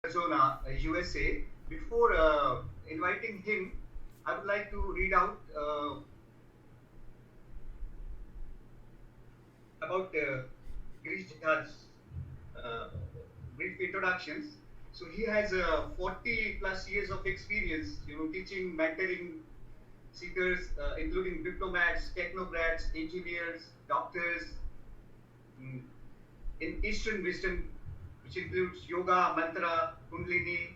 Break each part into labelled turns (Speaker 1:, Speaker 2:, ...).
Speaker 1: Arizona, USA. Before inviting him, I would like to read out about Girish Jha's uh, brief introductions. So he has 40 plus years of experience, teaching, mentoring seekers, including diplomats, technocrats, engineers, doctors, mm, in Eastern wisdom, which includes yoga, mantra, kundalini,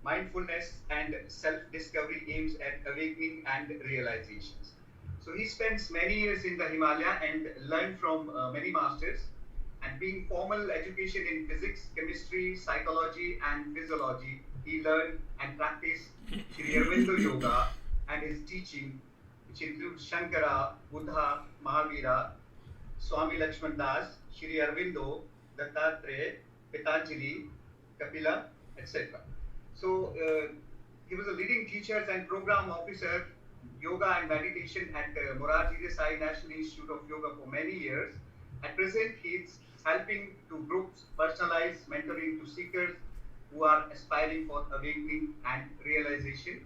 Speaker 1: mindfulness, and self-discovery aims at awakening and realizations. So he spends many years in the Himalaya and learned from many masters. And being formal education in physics, chemistry, psychology, and physiology, he learned and practiced Sri Aurobindo Yoga and his teaching, which includes Shankara, Buddha, Mahavira, Swami Lakshman Das, Sri Aurobindo, Dattatreya, Patanjali, Kapila, etc. So he was a leading teacher and program officer, yoga and meditation at Morarji Desai National Institute of Yoga for many years. At present, he is helping to groups personalize mentoring to seekers who are aspiring for awakening and realization.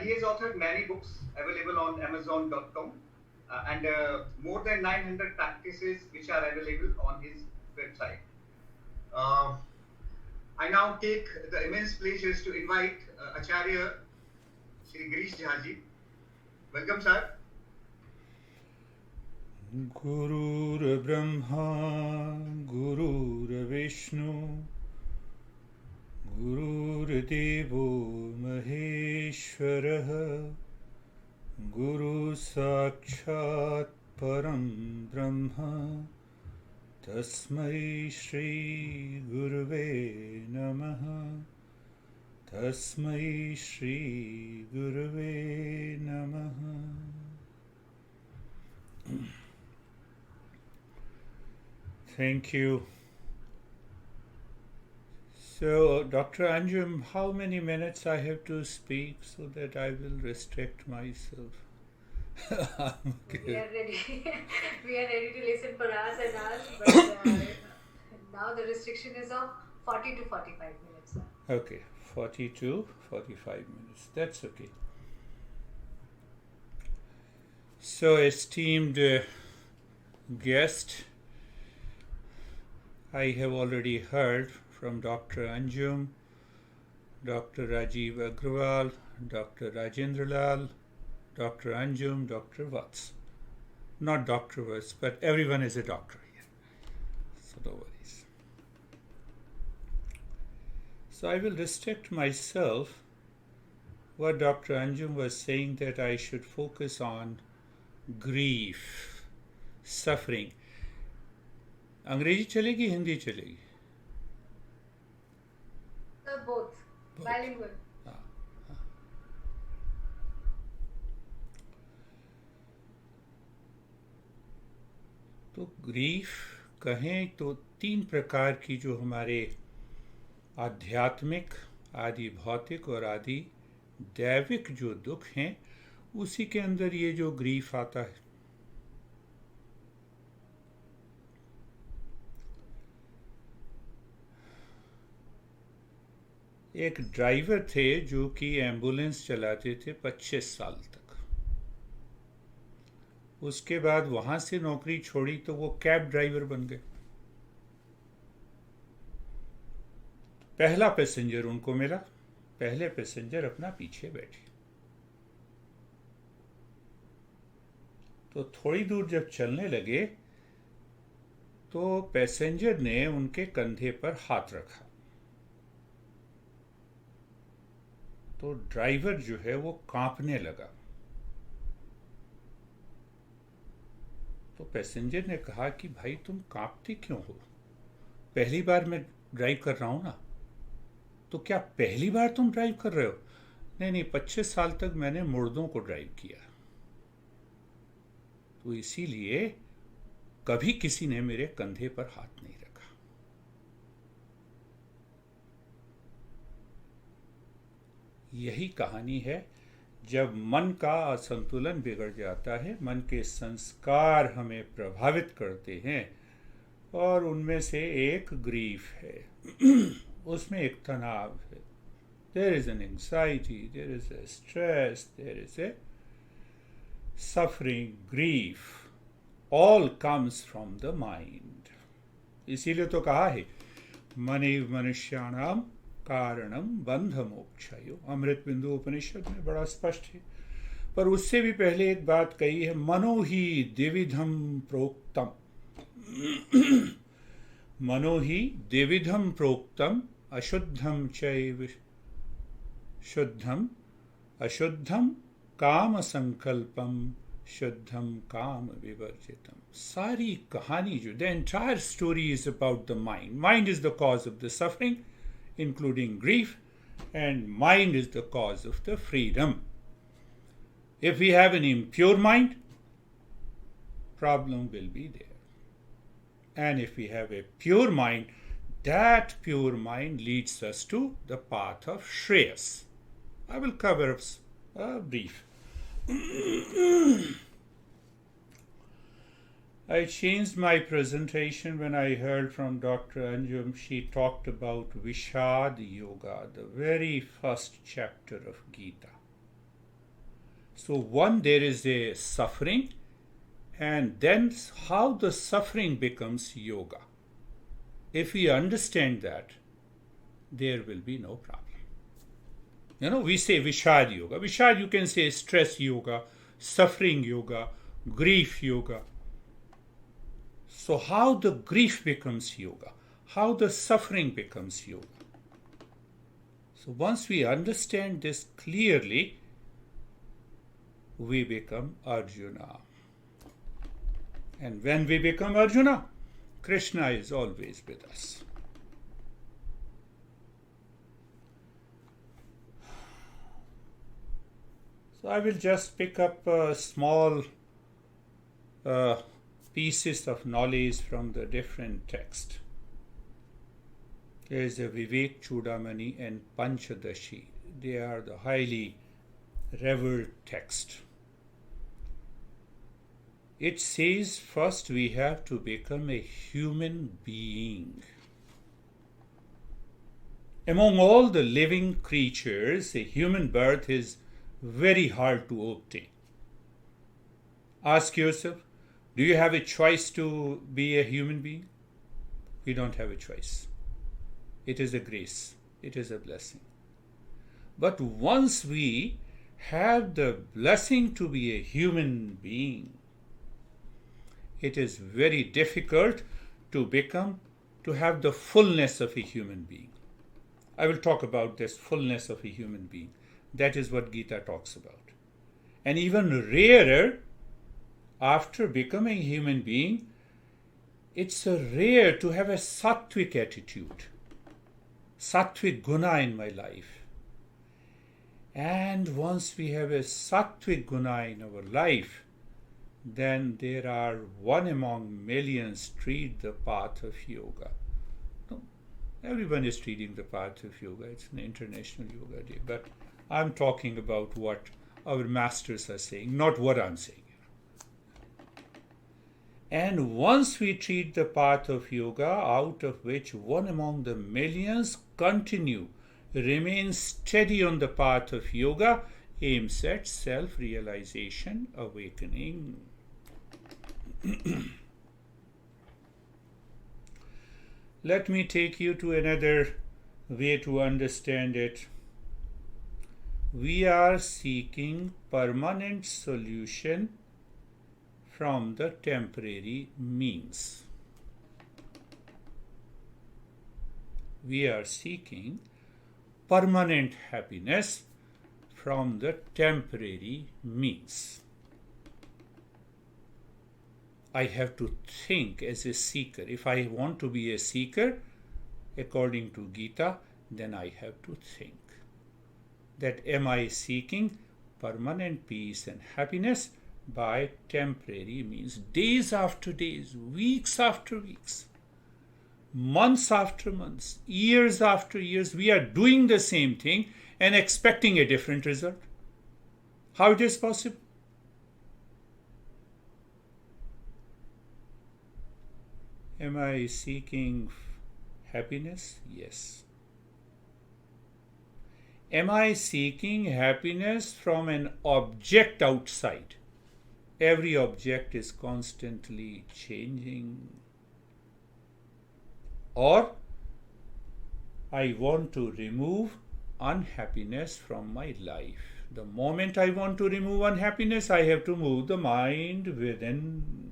Speaker 1: He has authored many books available on Amazon.com and more than 900 practices which are available on his website. Uh, I now take the immense pleasures to invite Acharya Shri Girish Jha ji. Welcome, sir.
Speaker 2: Gurur Brahma, Gurur Vishnu, Gurur Devo Maheshwaraha, Guru Sakshat Param Brahma, Tasmai Shri Guruve Namaha, Tasmai Shri Guruve Namaha. Thank you. So, Dr. Anjum, how many minutes I have to speak so that I will restrict myself?
Speaker 3: Okay. We are ready. We are ready to listen for hours and hours, but now the restriction is of 40 to 45 minutes.
Speaker 2: Okay, 40 to 45 minutes. That's okay. So, esteemed guest, I have already heard from Dr. Anjum, Dr. Rajiv Agrawal, Dr. Rajendra Lal, Dr. Anjum, Dr. Vats. Not Dr. Vats, but everyone is a doctor here. So no worries. So I will restrict myself what Dr. Anjum was saying, that I should focus on grief, suffering. अंग्रेजी चलेगी, हिंदी चलेगी?
Speaker 3: Both. Bilingual.
Speaker 2: तो grief कहें तो 3 प्रकार की जो हमारे आध्यात्मिक, आदि भौतिक और आदि दैविक जो दुख हैं, उसी के अंदर ये जो ग्रीफ आता है। एक ड्राइवर थे जो कि एम्बुलेंस चलाते थे 25 साल तक। उसके बाद वहाँ से नौकरी छोड़ी तो वो कैब ड्राइवर बन गए। पहला पैसेंजर उनको मिला, पहले पैसेंजर अपना पीछे बैठे। तो थोड़ी दूर जब चलने लगे तो पैसेंजर ने उनके कंधे पर हाथ रखा। तो ड्राइवर जो है वो कांपने लगा। तो पैसेंजर ने कहा कि भाई तुम कांपते क्यों हो? पहली बार मैं ड्राइव कर रहा हूं ना। तो क्या पहली बार तुम ड्राइव कर रहे हो? नहीं, 25 साल तक मैंने मुर्दों को ड्राइव किया, तो इसीलिए कभी किसी ने मेरे कंधे पर हाथ नहीं रखा। यही कहानी है। जब मन का असंतुलन बिगड़ जाता है, मन के संस्कार हमें प्रभावित करते हैं, और उनमें से एक ग्रीफ है। उसमें एक तनाव है. There is an anxiety, there is a stress, there is a suffering, grief. All comes from the mind. इसीलिए तो कहा है मनेव मनुष्याणाम कारणम बंध मोक्षयो. अमृत बिंदु उपनिषद में बड़ा स्पष्ट है. पर उससे भी पहले एक बात कही है, मनो ही द्विविधम प्रोक्तम. मनो ही द्विविधम प्रोक्तम अशुद्धम चैव शुद्धम अशुद्धम काम संकल्पम शुद्धम काम विवर्जितम. सारी कहानी जो, the entire story is about the mind. Mind is the cause of the suffering including grief, and mind is the cause of the freedom. If we have an impure mind, problem will be there. And if we have a pure mind, that pure mind leads us to the path of Shreyas. I will cover a brief. I changed my presentation when I heard from Dr. Anjum. She talked about Vishad Yoga, the very first chapter of Gita. So there is a suffering, and then how the suffering becomes yoga. If we understand that, there will be no problem. We say Vishad Yoga. Vishad, you can say stress yoga, suffering yoga, grief yoga. So how the grief becomes yoga, how the suffering becomes yoga. So once we understand this clearly, we become Arjuna. And when we become Arjuna, Krishna is always with us. So I will just pick up small pieces of knowledge from the different texts. There is a Vivek Chudamani and Panchadashi. They are the highly revered text. It says first we have to become a human being. Among all the living creatures, a human birth is very hard to obtain. Ask yourself, do you have a choice to be a human being? We don't have a choice. It is a grace. It is a blessing. But once we have the blessing to be a human being, it is very difficult to have the fullness of a human being. I will talk about this fullness of a human being. That is what Gita talks about. And even rarer, after becoming a human being, it's rare to have a sattvic attitude, sattvic guna in my life. And once we have a sattvic guna in our life, then there are one among millions tread the path of yoga. No, everyone is treading the path of yoga. It's an International Yoga Day. But I'm talking about what our masters are saying, not what I'm saying. And once we tread the path of yoga, out of which one among the millions remain steady on the path of yoga, aims at self-realization, awakening. Let me take you to another way to understand it. We are seeking permanent solution from the temporary means. We are seeking permanent happiness from the temporary means. I have to think as a seeker. If I want to be a seeker, according to Gita, then I have to think. That am I seeking permanent peace and happiness by temporary means? Days after days, weeks after weeks, months after months, years after years, we are doing the same thing and expecting a different result. How it is possible? Am I seeking happiness? Yes. Am I seeking happiness from an object outside? Every object is constantly changing. Or I want to remove unhappiness from my life. The moment I want to remove unhappiness, I have to move the mind within.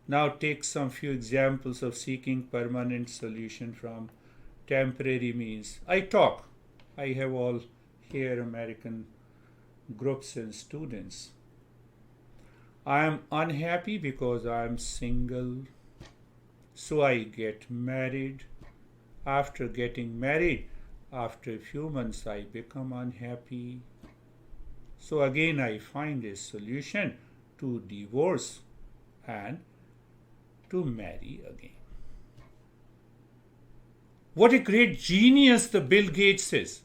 Speaker 2: Now take some few examples of seeking permanent solution from temporary means. I talk. I have all here American groups and students. I am unhappy because I am single. So I get married. After getting married, after a few months I become unhappy. So again I find a solution to divorce and to marry again. What a great genius the Bill Gates is.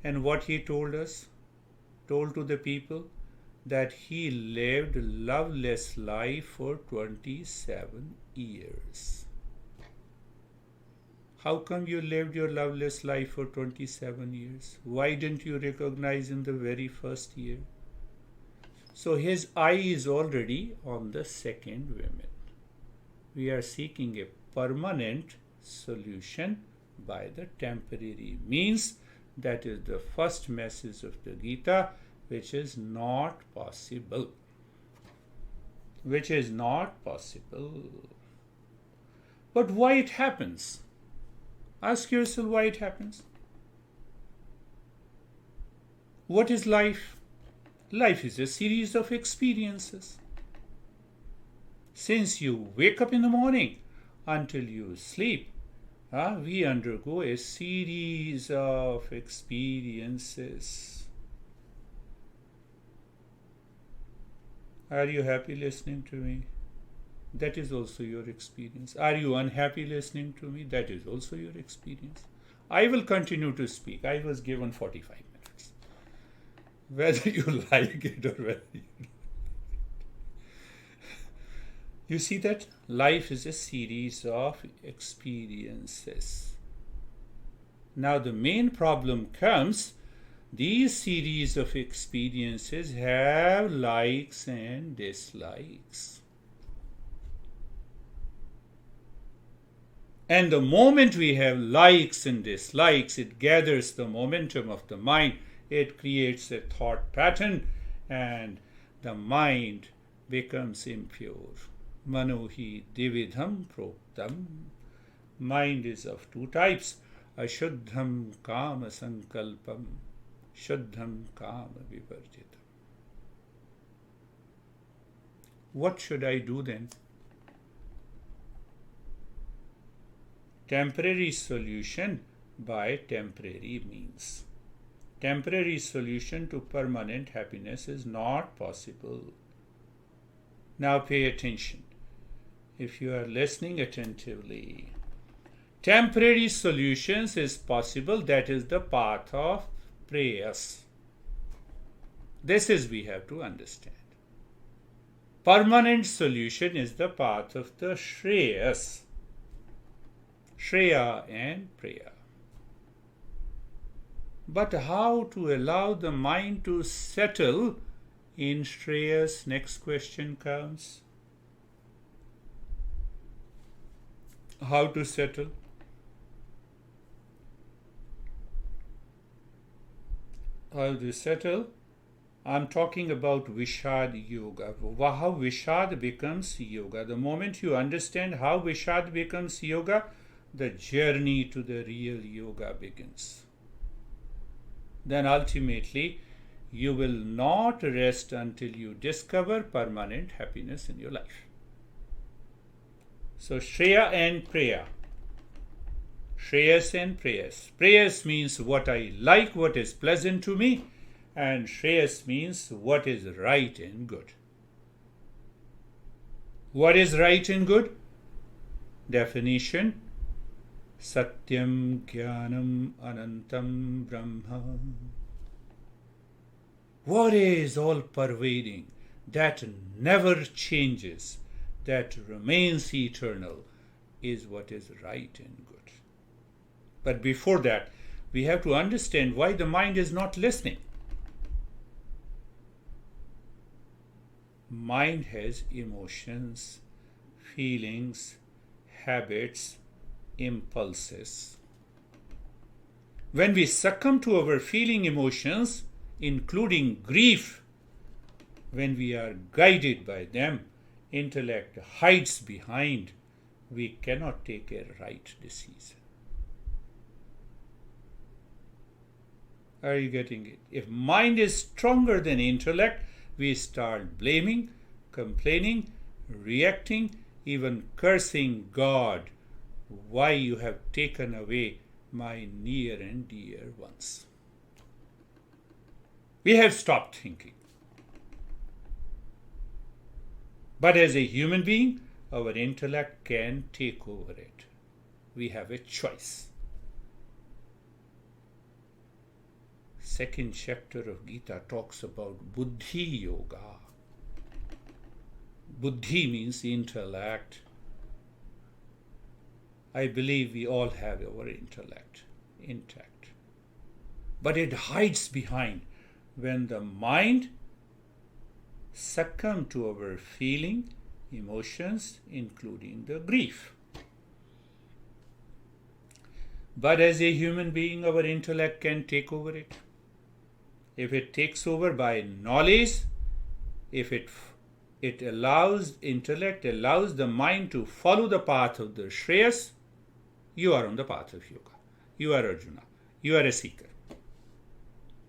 Speaker 2: And what he told to the people, that he lived a loveless life for 27 years. How come you lived your loveless life for 27 years? Why didn't you recognize in the very first year? So his eye is already on the second woman. We are seeking a permanent solution by the temporary means. That is the first message of the Gita, which is not possible. Which is not possible. But why it happens? Ask yourself why it happens. What is life? Life is a series of experiences. Since you wake up in the morning until you sleep, we undergo a series of experiences. Are you happy listening to me? That is also your experience. Are you unhappy listening to me? That is also your experience. I will continue to speak. I was given 45 minutes. Whether you like it or whether you don't. You see that life is a series of experiences. Now the main problem comes, these series of experiences have likes and dislikes. And the moment we have likes and dislikes, it gathers the momentum of the mind. It creates a thought pattern and the mind becomes impure. Manohi devidham proktam. Mind is of two types. Ashuddham kama sankalpam. Shuddham kama vivarjitam. What should I do then? Temporary solution by temporary means. Temporary solution to permanent happiness is not possible. Now pay attention. If you are listening attentively, temporary solutions is possible. That is the path of prayas. This is we have to understand. Permanent solution is the path of the Shreyas. Shreya and prayer. But how to allow the mind to settle in Shreyas? Next question comes. How to settle? How to settle? I'm talking about Vishad Yoga. How Vishad becomes yoga. The moment you understand how Vishad becomes yoga, the journey to the real yoga begins. Then ultimately, you will not rest until you discover permanent happiness in your life. So, Shreya and Preya. Shreyas and Prayas. Prayas means what I like, what is pleasant to me, and Shreyas means what is right and good. What is right and good? Definition: Satyam Jnanam Anantam Brahma. What is all pervading, that never changes, that remains eternal, is what is right and good. But before that, we have to understand why the mind is not listening. Mind has emotions, feelings, habits, impulses. When we succumb to our feeling emotions, including grief, when we are guided by them, intellect hides behind. We cannot take a right decision. Are you getting it? If mind is stronger than intellect, we start blaming, complaining, reacting, even cursing God. Why you have taken away my near and dear ones? We have stopped thinking. But as a human being, our intellect can take over it. We have a choice. Second chapter of Gita talks about Buddhi Yoga. Buddhi means intellect. I believe we all have our intellect intact. But it hides behind when the mind succumb to our feeling, emotions, including the grief. But as a human being, our intellect can take over it. If it takes over by knowledge, if it allows, intellect allows the mind to follow the path of the Shreyas, you are on the path of yoga. You are Arjuna. You are a seeker.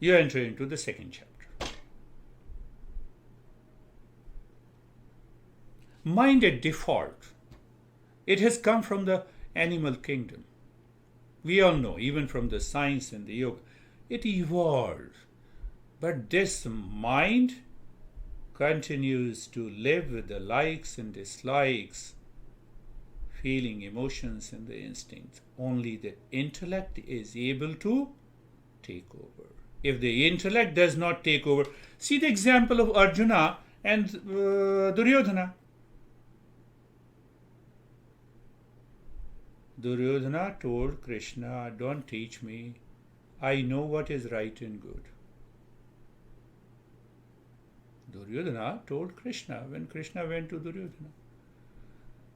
Speaker 2: You enter into the second chapter. Mind at default, it has come from the animal kingdom. We all know, even from the science and the yoga, it evolved. But this mind continues to live with the likes and dislikes, feeling, emotions, and the instincts. Only the intellect is able to take over. If the intellect does not take over, see the example of Arjuna and Duryodhana. Duryodhana told Krishna, don't teach me. I know what is right and good. Duryodhana told Krishna when Krishna went to Duryodhana,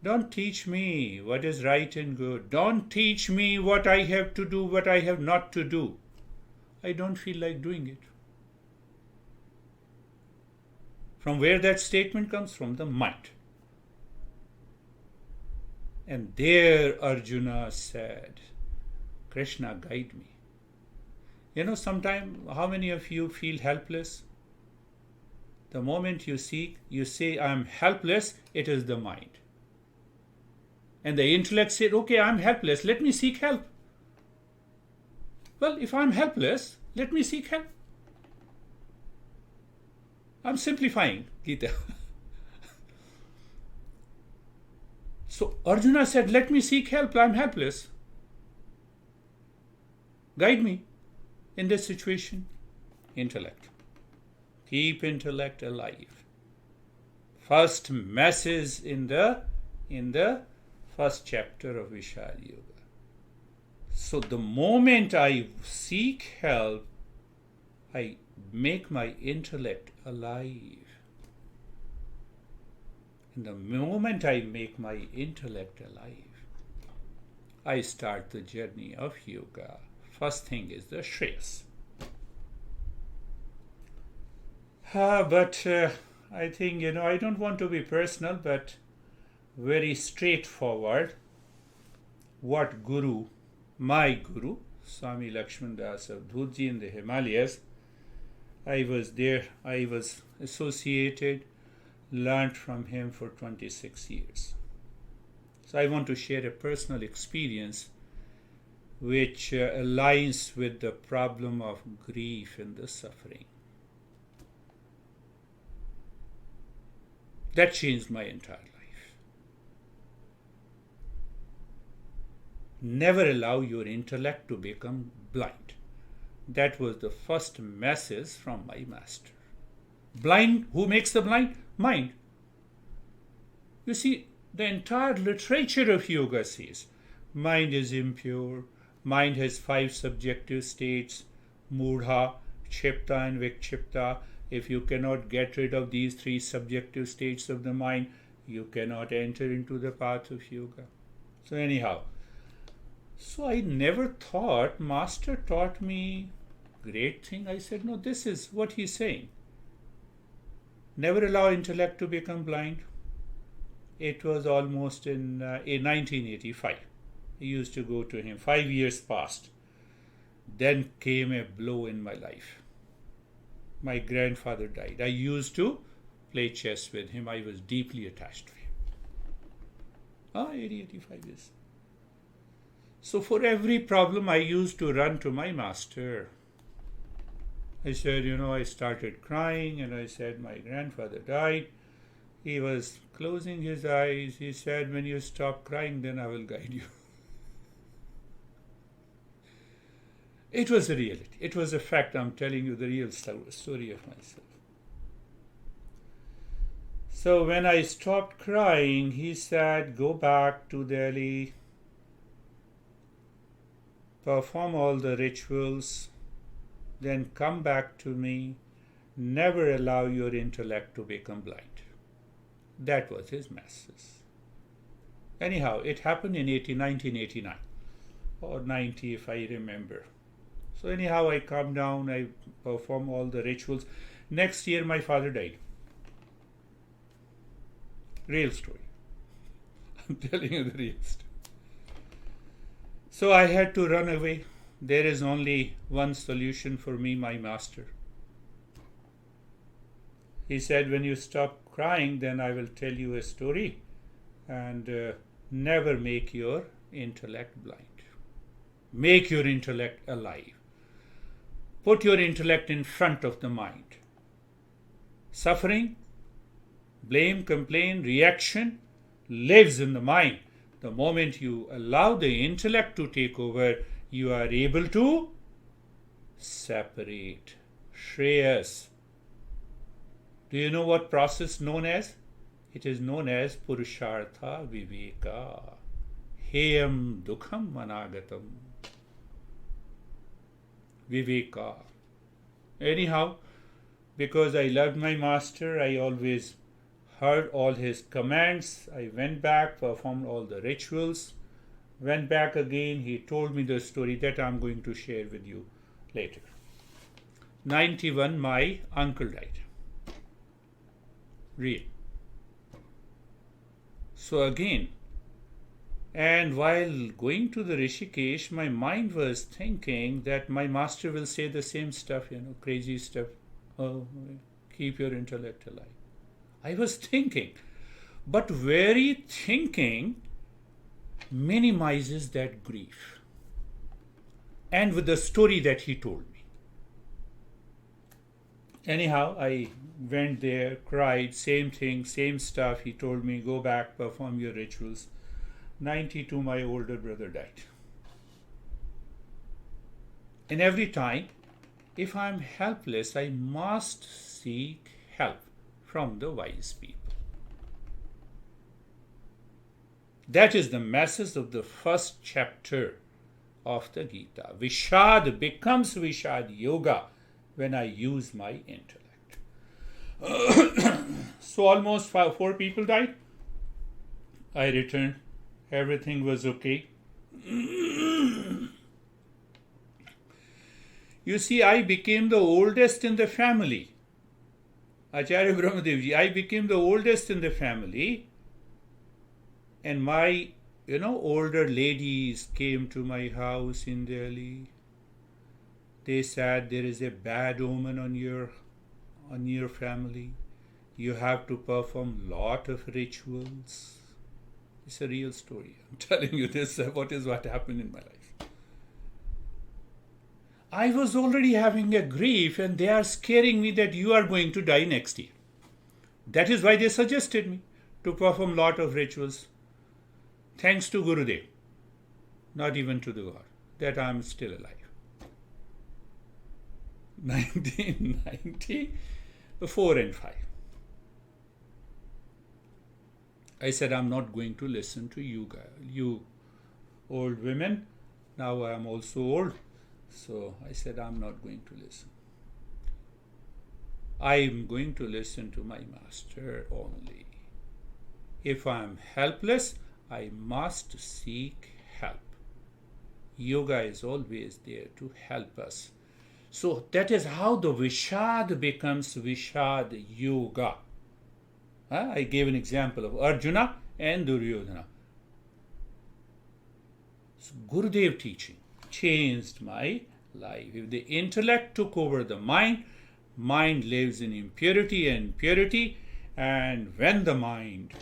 Speaker 2: don't teach me what is right and good. Don't teach me what I have to do, what I have not to do. I don't feel like doing it. From where that statement comes? From the mind. And there Arjuna said, Krishna, guide me. You know, sometimes how many of you feel helpless? The moment you seek, you say, I'm helpless, it is the mind. And the intellect said, okay, I'm helpless, let me seek help. Well, if I'm helpless, let me seek help. I'm simplifying Gita. So Arjuna said, let me seek help, I'm helpless. Guide me in this situation. Intellect. Keep intellect alive. First message in the first chapter of Vishal Yoga. So the moment I seek help, I make my intellect alive. And the moment I make my intellect alive, I start the journey of yoga. First thing is the Shreyas. But I think, I don't want to be personal, but very straightforward. What Guru, my Guru, Swami Lakshman Das of Dhutji in the Himalayas, I was there, I was associated, learned from him for 26 years. So I want to share a personal experience which aligns with the problem of grief and the suffering. That changed my entire life. Never allow your intellect to become blind. That was the first message from my master. Blind, who makes the blind? Mind. You see, the entire literature of yoga says, mind is impure, Mind has 5 subjective states, mudha, kshipta and vikshipta. If you cannot get rid of these 3 subjective states of the mind, you cannot enter into the path of yoga. So anyhow, so I never thought, Master taught me great thing. I said, no, this is what he's saying. Never allow intellect to become blind. It was almost in 1985. I used to go to him. 5 years passed. Then came a blow in my life. My grandfather died. I used to play chess with him. I was deeply attached to him. 85 years. So for every problem, I used to run to my master. I said, I started crying and I said, my grandfather died. He was closing his eyes. He said, when you stop crying, then I will guide you. It was a reality. It was a fact. I'm telling you the real story of myself. So when I stopped crying, he said, go back to Delhi, perform all the rituals, then come back to me, never allow your intellect to become blind. That was his message. Anyhow, it happened in 1989 or 90 if I remember. So anyhow, I calmed down, I performed all the rituals. Next year, my father died. Real story. I'm telling you the real story. So I had to run away. There is only one solution for me, my master. He said, when you stop crying, then I will tell you a story and never make your intellect blind. Make your intellect alive. Put your intellect in front of the mind. Suffering, blame, complaint, reaction lives in the mind. The moment you allow the intellect to take over, you are able to separate. Shreyas. Do you know what process known as? It is known as Purushartha Viveka. Heyam Dukham Managatam. Viveka. Anyhow, because I loved my master, I always heard all his commands. I went back, performed all the rituals, went back again. He told me the story that I'm going to share with you later. 91, my uncle died. Real. So again, and while going to the Rishikesh, my mind was thinking that my master will say the same stuff, crazy stuff. Oh, keep your intellect alive. I was thinking, but very thinking minimizes that grief. And with the story that he told me. Anyhow, I went there, cried, same thing, same stuff. He told me, go back, perform your rituals. 92, my older brother died. And every time, if I am helpless, I must seek help from the wise people. That is the message of the first chapter of the Gita. Vishad becomes Vishad Yoga when I use my intellect. So almost 4 people died. I returned. Everything was okay. You see, I became the oldest in the family. Acharya Brahmadevji, I became the oldest in the family. And my, older ladies came to my house in Delhi. They said, there is a bad omen on your family. You have to perform lot of rituals. It's a real story. I'm telling you this, what happened in my life. I was already having a grief and they are scaring me that you are going to die next year. That is why they suggested me to perform lot of rituals. Thanks to Gurudev, not even to the God, that I am still alive. 1994 and 5. I said, I'm not going to listen to you old women. Now I am also old. So I said, I'm not going to listen. I am going to listen to my master only. If I am helpless, I must seek help. Yoga is always there to help us. So that is how the Vishad becomes Vishad Yoga. I gave an example of Arjuna and Duryodhana. So Gurudev teaching changed my life. If the intellect took over the mind, mind lives in impurity and purity, and when the mind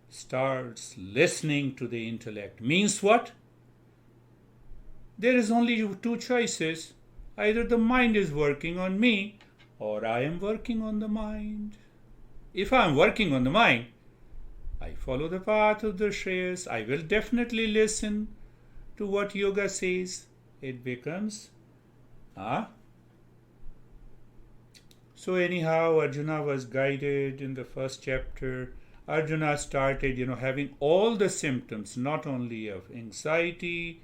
Speaker 2: starts listening to the intellect, means what? There is only two choices. Either the mind is working on me, or I am working on the mind. If I am working on the mind, I follow the path of the Shreyas. I will definitely listen to what yoga says. It becomes So anyhow, Arjuna was guided in the first chapter. Arjuna started, having all the symptoms, not only of anxiety,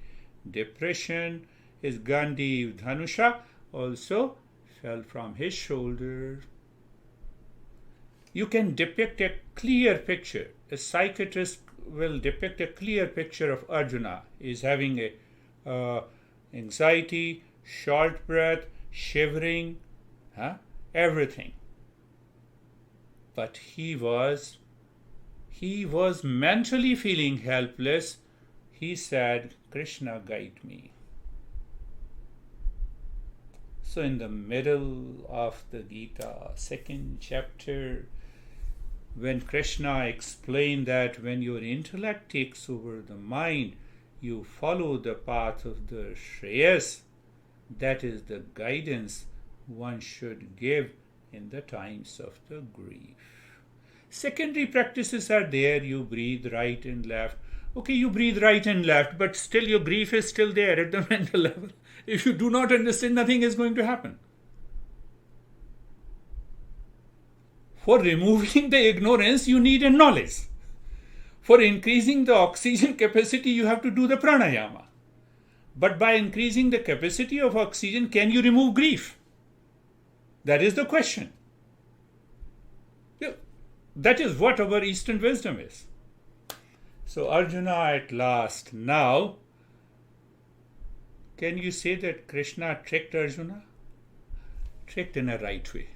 Speaker 2: depression. His Gandhi Dhanusha also fell from his shoulder. You can depict a clear picture. A psychiatrist will depict a clear picture of Arjuna. He is having a anxiety, short breath, shivering, everything. But he was mentally feeling helpless. He said, Krishna, guide me. So in the middle of the Gita, second chapter, when Krishna explained that when your intellect takes over the mind, you follow the path of the Shreyas, that is the guidance one should give in the times of the grief. Secondary practices are there. You breathe right and left. Okay, you breathe right and left, but still your grief is still there at the mental level. If you do not understand, nothing is going to happen. For removing the ignorance, you need a knowledge. For increasing the oxygen capacity, you have to do the pranayama. But by increasing the capacity of oxygen, can you remove grief? That is the question. That is what our Eastern wisdom is. So Arjuna at last, now, can you say that Krishna tricked Arjuna? Tricked in a right way.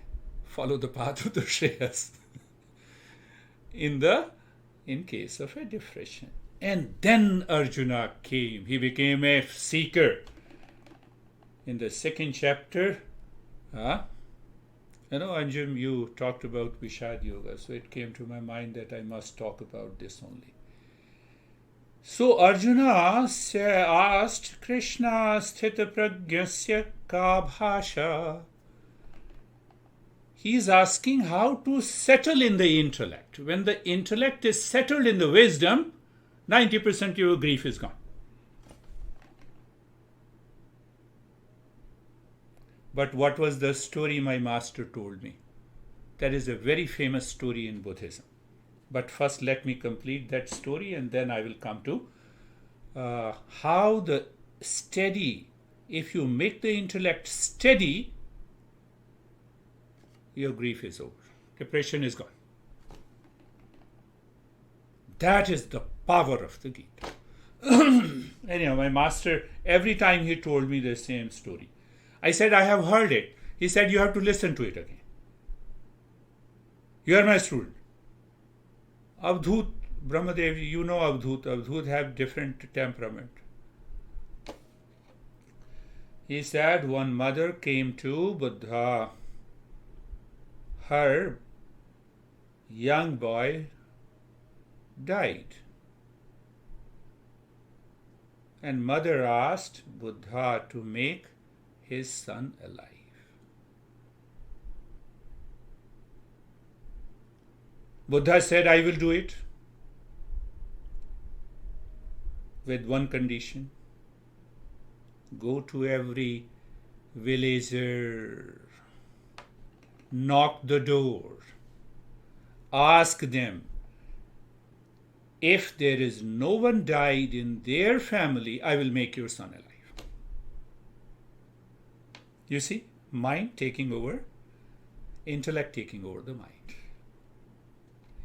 Speaker 2: Follow the path of the Shreyas. in case of a depression. And then Arjuna came. He became a seeker. In the second chapter, Anjum, you talked about Vishad Yoga, so it came to my mind that I must talk about this only. So Arjuna asked Krishna, Sthita Pragyasya ka bhasha. He is asking how to settle in the intellect. When the intellect is settled in the wisdom, 90% of your grief is gone. But what was the story my master told me? That is a very famous story in Buddhism. But first let me complete that story and then I will come to how the steady, if you make the intellect steady, your grief is over. Depression is gone. That is the power of the Gita. Anyhow, my master, every time he told me the same story. I said, I have heard it. He said, you have to listen to it again. You are my student. Avdhut, Brahmadev, you know Avdhut. Avdhut have different temperament. He said, one mother came to Buddha. Her young boy died. And mother asked Buddha to make his son alive. Buddha said, I will do it with one condition. Go to every villager, knock the door, ask them, if there is no one died in their family, I will make your son alive. You see, mind taking over, intellect taking over the mind.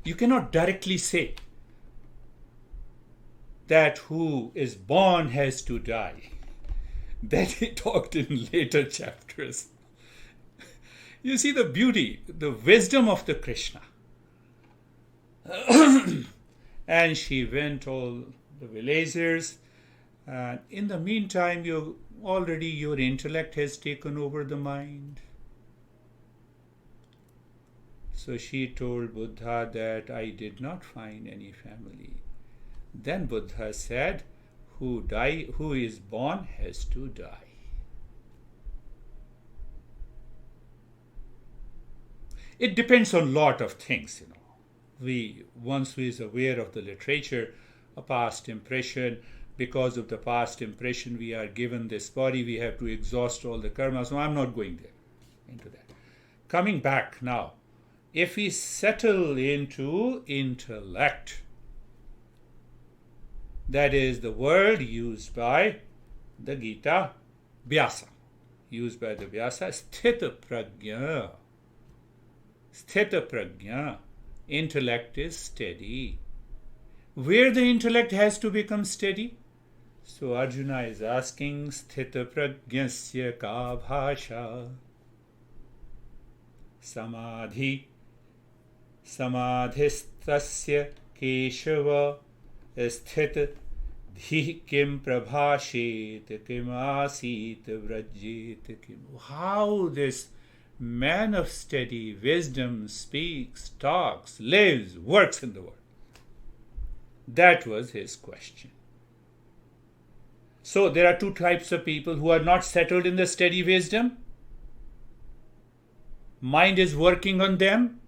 Speaker 2: You cannot directly say that who is born has to die. That he talked in later chapters. You see the beauty, the wisdom of the Krishna. And she went all the villagers. And in the meantime, your intellect has taken over the mind. So she told Buddha that I did not find any family. Then Buddha said, who is born has to die. It depends on a lot of things, Once who is aware of the literature, a past impression, because of the past impression we are given this body, we have to exhaust all the karma. So I'm not going there into that. Coming back now, if we settle into intellect, that is the word used by the Gita, Vyasa. Used by the Vyasa, Sthita Prajna. Sthita Prajna. Intellect is steady. Where the intellect has to become steady? So Arjuna is asking, Sthita Prajnasya ka bhasha? Samadhi. Samadhistasya Keshava. Sthit dhi kim prabhashet kim asit vrajit kim. How this man of steady wisdom speaks, talks, lives, works in the world. That was his question. So there are two types of people who are not settled in the steady wisdom. Mind is working on them.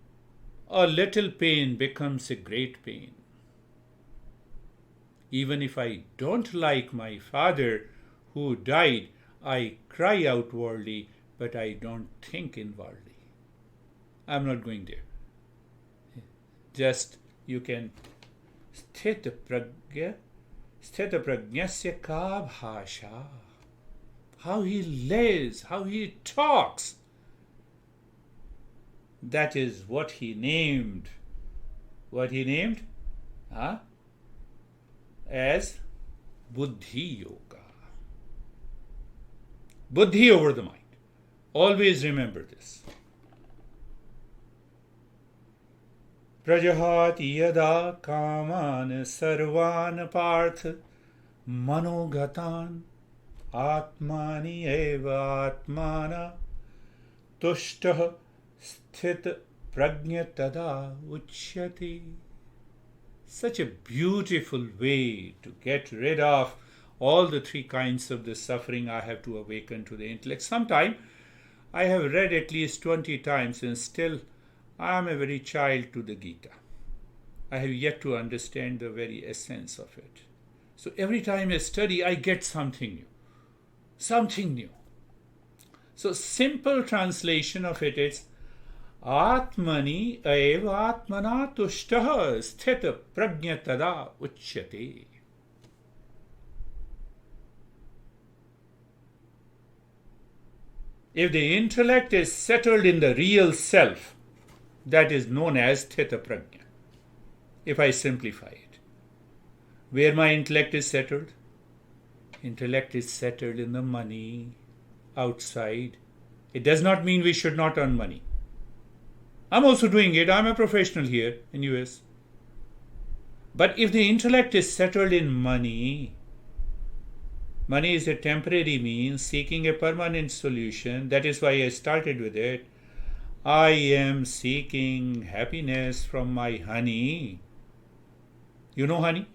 Speaker 2: A little pain becomes a great pain. Even if I don't like my father who died, I cry outwardly, but I don't think inwardly. I'm not going there. Just you can sthita prajnasya ka bhasha. How he lives, how he talks. That is what he named. What he named? As Buddhi Yoga. Buddhi over the mind. Always remember this. Prajahati yada kaman sarvan parth manogatan atmani eva atmana tushtah sthit prajna tada uchyati. Such a beautiful way to get rid of all the three kinds of the suffering I have to awaken to the intellect. Sometime I have read at least 20 times and still I am a very child to the Gita. I have yet to understand the very essence of it. So every time I study, I get something new. Something new. So simple translation of it is Atmani eva atmana tushtah sthita prajna tada uchyate. If the intellect is settled in the real self, that is known as sthita prajna. If I simplify it. Where my intellect is settled? Intellect is settled in the money outside. It does not mean we should not earn money. I'm also doing it. I'm a professional here in US. But if the intellect is settled in money, money is a temporary means seeking a permanent solution. That is why I started with it. I am seeking happiness from my honey. You know honey?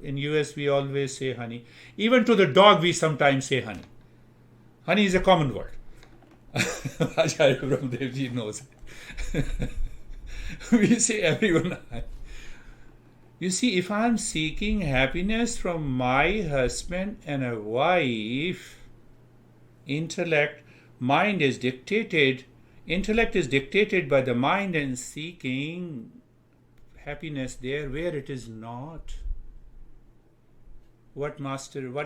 Speaker 2: In US we always say honey. Even to the dog we sometimes say honey. Honey is a common word. Acharya Brahmadevji knows it. We say everyone. You see, if I'm seeking happiness from my husband and a wife, intellect is dictated by the mind and seeking happiness there where it is not. What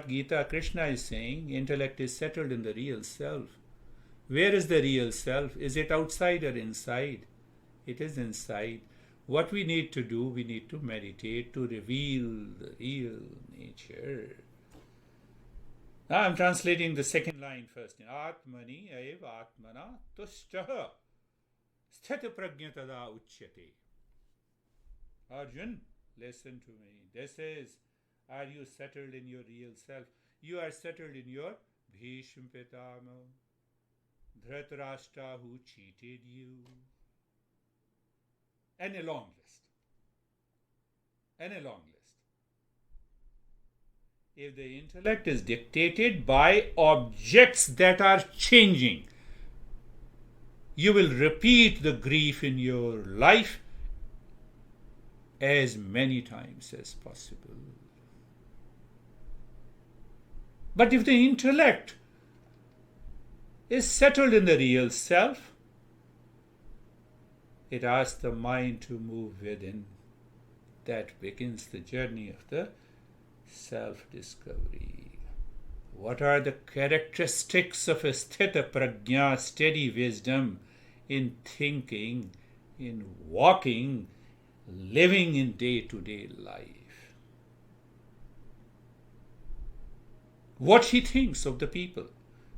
Speaker 2: Gita Krishna is saying, intellect is settled in the real self. Where is the real self? Is it outside or inside? It is inside. What we need to do, we need to meditate to reveal the real nature. Now I'm translating the second line first. Atmani eva atmana tushtaha sthita prajnatada uchyate. Arjun, listen to me. This is, are you settled in your real self? You are settled in your Bhishma Pitama, Dhritarashtra who cheated you. And a long list. And a long list. If the intellect is dictated by objects that are changing, you will repeat the grief in your life as many times as possible. But if the intellect is settled in the real self, it asks the mind to move within. That begins the journey of the self-discovery. What are the characteristics of a sthita prajna, steady wisdom in thinking, in walking, living in day-to-day life? What he thinks of the people.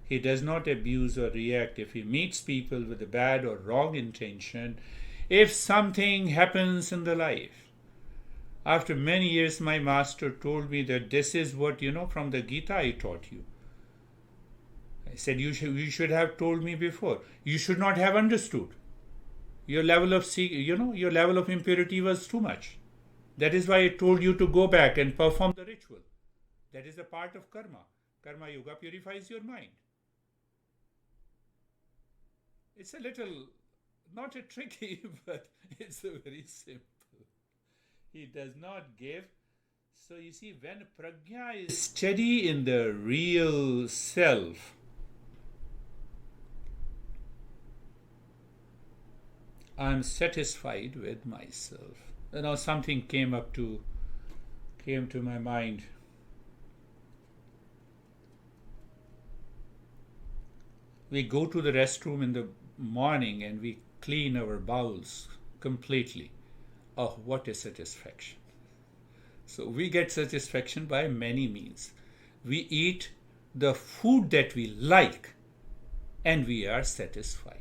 Speaker 2: He does not abuse or react. If he meets people with a bad or wrong intention, if something happens in the life, after many years, my master told me that this is what, from the Gita I taught you. I said, you should have told me before. You should not have understood. Your level of, your level of impurity was too much. That is why I told you to go back and perform the ritual. That is a part of karma. Karma yoga purifies your mind. It's a little, not a tricky, but it's a very simple. He does not give. So you see, when prajna is steady in the real self, I'm satisfied with myself. Something came to my mind. We go to the restroom in the morning and we clean our bowels completely. Oh, what a satisfaction. So we get satisfaction by many means. We eat the food that we like and we are satisfied.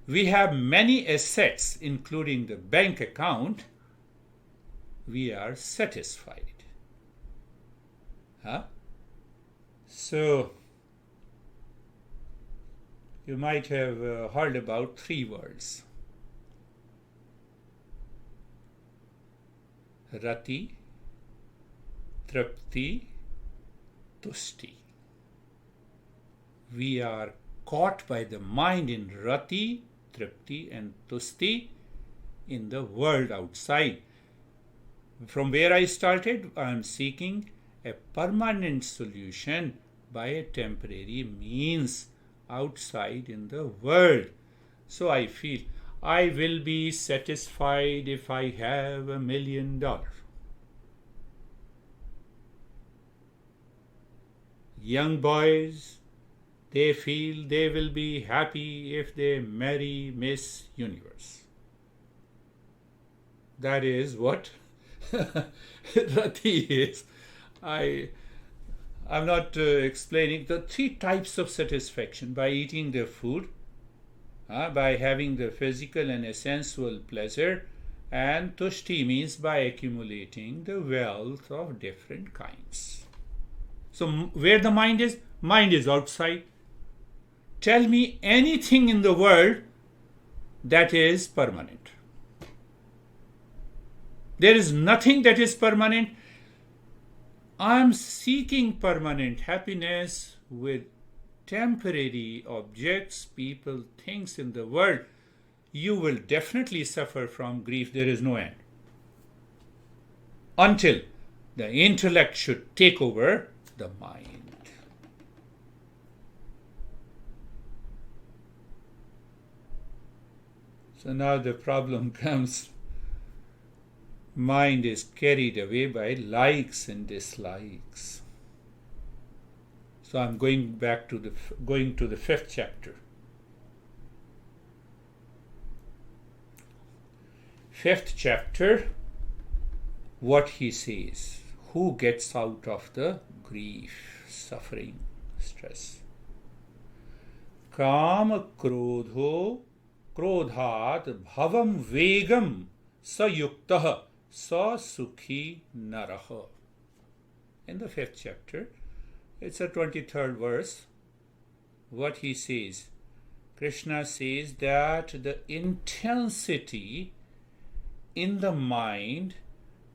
Speaker 2: We have many assets, including the bank account. We are satisfied. So, you might have heard about 3 words. Rati, Trapti, Tushti. We are caught by the mind in Rati, Trapti and Tushti in the world outside. From where I started, I am seeking a permanent solution by a temporary means outside in the world. So I feel I will be satisfied if I have $1 million. Young boys, they feel they will be happy if they marry Miss Universe. That is what Rati is. I'm not explaining the 3 types of satisfaction: by eating the food, by having the physical and sensual pleasure, and tushti means by accumulating the wealth of different kinds. So where the mind is? Mind is outside. Tell me anything in the world that is permanent. There is nothing that is permanent. I am seeking permanent happiness with temporary objects, people, things in the world. You will definitely suffer from grief. There is no end. Until the intellect should take over the mind. So now the problem comes, mind is carried away by likes and dislikes. So I'm going to the fifth chapter. Fifth chapter, what he says. Who gets out of the grief, suffering, stress? Kam krodho krodhat bhavam vegam sayuktah sa sukhi naraha. In the fifth chapter, it's a 23rd verse. What he says, Krishna says that the intensity in the mind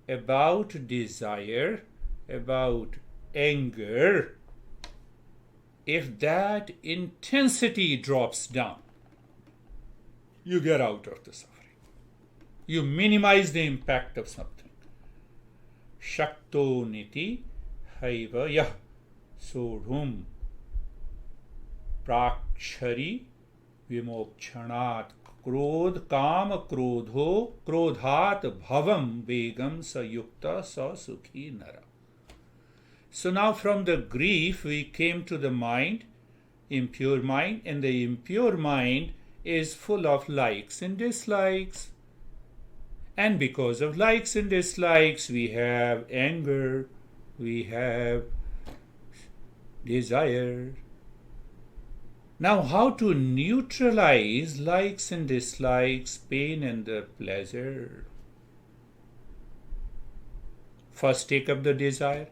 Speaker 2: about desire, about anger, if that intensity drops down, you get out of the suffering. You minimize the impact of something. Shakto niti haiva yah sodhum prakshari vimokshanat krodh kam krodho krodhat bhavam vegam sayukta sa sukhi nara. So now from the grief we came to the mind, impure mind, and the impure mind is full of likes and dislikes. And because of likes and dislikes, we have anger, we have desire. Now, how to neutralize likes and dislikes, pain and the pleasure? First, take up the desire.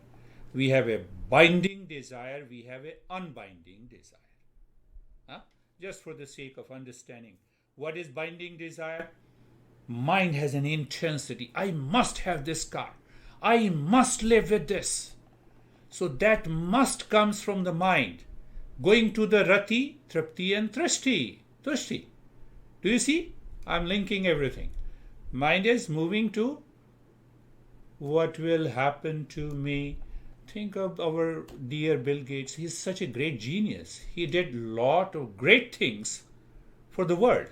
Speaker 2: We have a binding desire, we have an unbinding desire. Just for the sake of understanding, what is binding desire? Mind has an intensity. I must have this car. I must live with this. So that must comes from the mind. Going to the rati, trapti and trishti. Do you see? I'm linking everything. Mind is moving to what will happen to me. Think of our dear Bill Gates. He's such a great genius. He did a lot of great things for the world.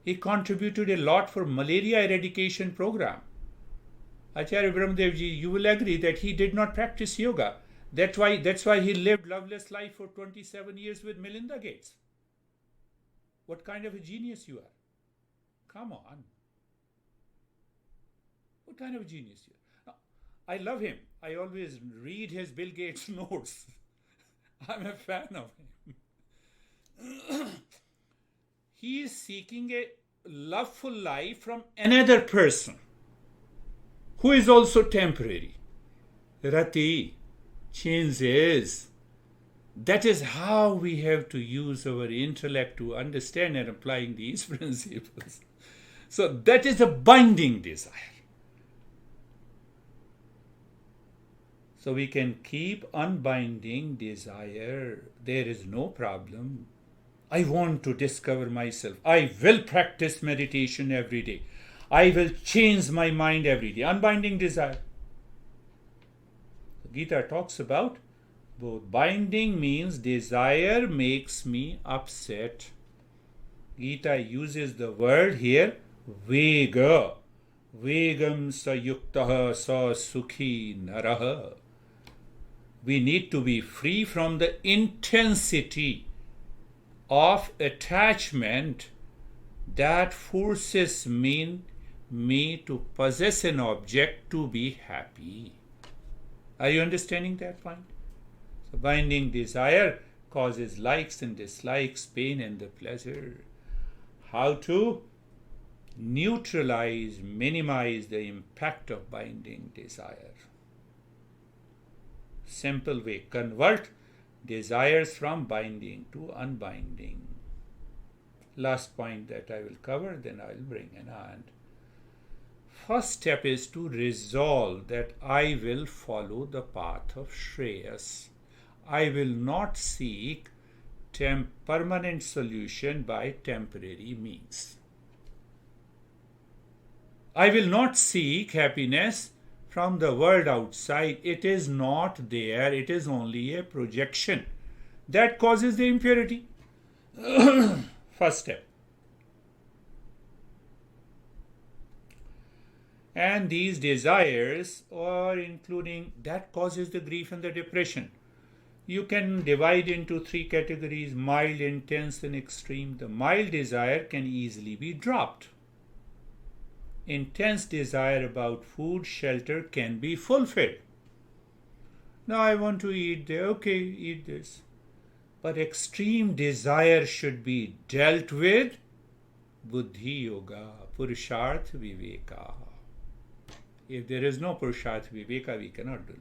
Speaker 2: He contributed a lot for malaria eradication program. Acharya Brahmadevji, you will agree that he did not practice yoga. That's why he lived loveless life for 27 years with Melinda Gates. What kind of a genius you are? Come on. What kind of a genius you are? I love him. I always read his Bill Gates notes. I'm a fan of him. He is seeking a loveful life from another person who is also temporary. Rati changes. That is how we have to use our intellect to understand and applying these principles. So that is a binding desire. So we can keep unbinding desire. There is no problem. I want to discover myself. I will practice meditation every day. I will change my mind every day. Unbinding desire. Gita talks about both. Binding means desire makes me upset. Gita uses the word here, vega. Vegam sayuktaha sa sukhi naraha. We need to be free from the intensity of attachment that forces me to possess an object to be happy. Are you understanding that point? So binding desire causes likes and dislikes, pain and the pleasure. How to neutralize, minimize the impact of binding desire? Simple way, convert desires from binding to unbinding. Last point that I will cover, then I will bring an end. First step is to resolve that I will follow the path of Shreyas. I will not seek permanent solution by temporary means. I will not seek happiness from the world outside. It is not there. It is only a projection that causes the impurity. First step. And these desires, or including that, causes the grief and the depression. You can divide into three categories: mild, intense, and extreme. The mild desire can easily be dropped. Intense desire about food, shelter can be fulfilled. Now I want to eat there, okay, eat this. But extreme desire should be dealt with buddhi yoga, purusharth viveka. If there is no purusharth viveka, we cannot do it.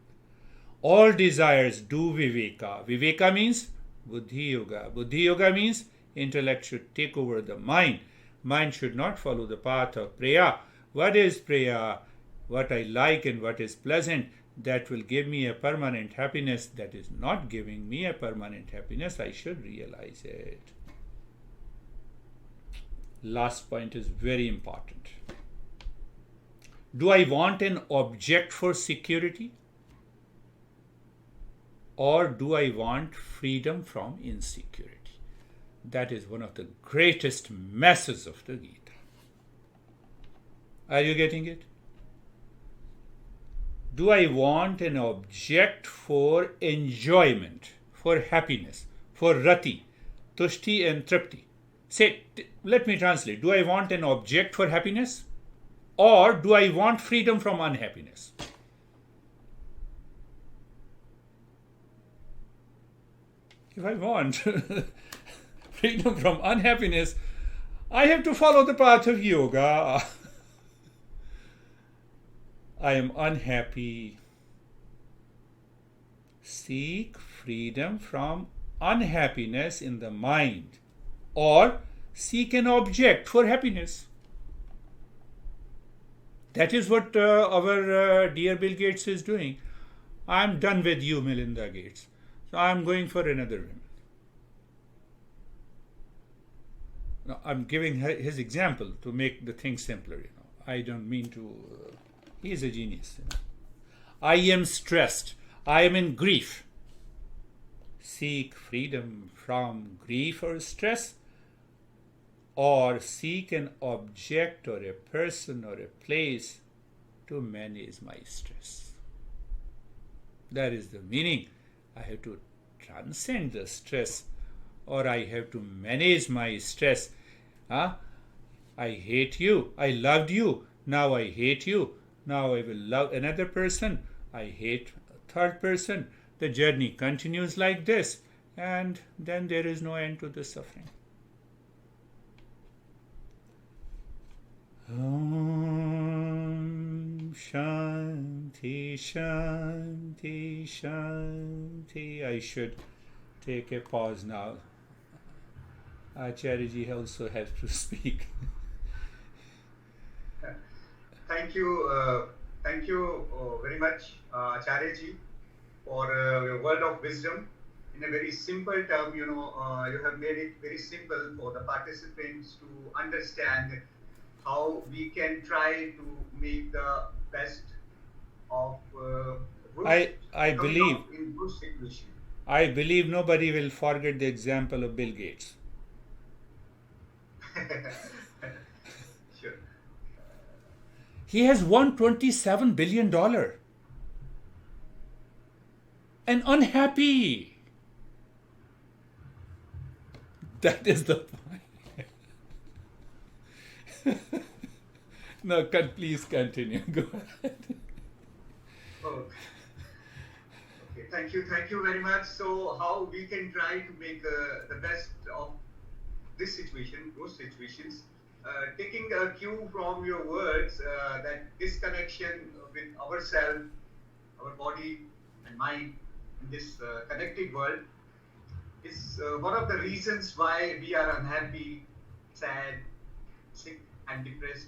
Speaker 2: All desires do viveka. Viveka means buddhi yoga. Buddhi yoga means intellect should take over the mind. Mind should not follow the path of priya. What is priya? What I like and what is pleasant, that will give me a permanent happiness. That is not giving me a permanent happiness. I should realize it. Last point is very important. Do I want an object for security? Or do I want freedom from insecurity? That is one of the greatest messages of the Gita. Are you getting it? Do I want an object for enjoyment, for happiness, for rati, tushti and tripti? Say, let me translate. Do I want an object for happiness? Or do I want freedom from unhappiness? If I want freedom from unhappiness, I have to follow the path of yoga. I am unhappy. Seek freedom from unhappiness in the mind, or seek an object for happiness. That is what our dear Bill Gates is doing. I am done with you, Melinda Gates. So I am going for another woman. Now, I'm giving his example to make the thing simpler. I don't mean to. He is a genius. I am stressed. I am in grief. Seek freedom from grief or stress, or seek an object or a person or a place to manage my stress. That is the meaning. I have to transcend the stress, or I have to manage my stress. I hate you. I loved you. Now I hate you. Now I will love another person. I hate a third person. The journey continues like this, and then there is no end to the suffering. Om Shanti Shanti Shanti. I should take a pause now. Acharya also has to speak.
Speaker 1: Thank you very much, Acharya ji, for your word of wisdom. In a very simple term, you have made it very simple for the participants to understand how we can try to make the best of
Speaker 2: I believe
Speaker 1: in good situation.
Speaker 2: I believe nobody will forget the example of Bill Gates.
Speaker 1: Sure.
Speaker 2: He has won $27 billion and unhappy. That is the point. No, please continue. Go ahead.
Speaker 1: Oh. Okay, thank you very much. So, how we can try to make the best of this situation, those situations, taking a cue from your words, that disconnection with ourselves, our body and mind in this connected world is one of the reasons why we are unhappy, sad, sick and depressed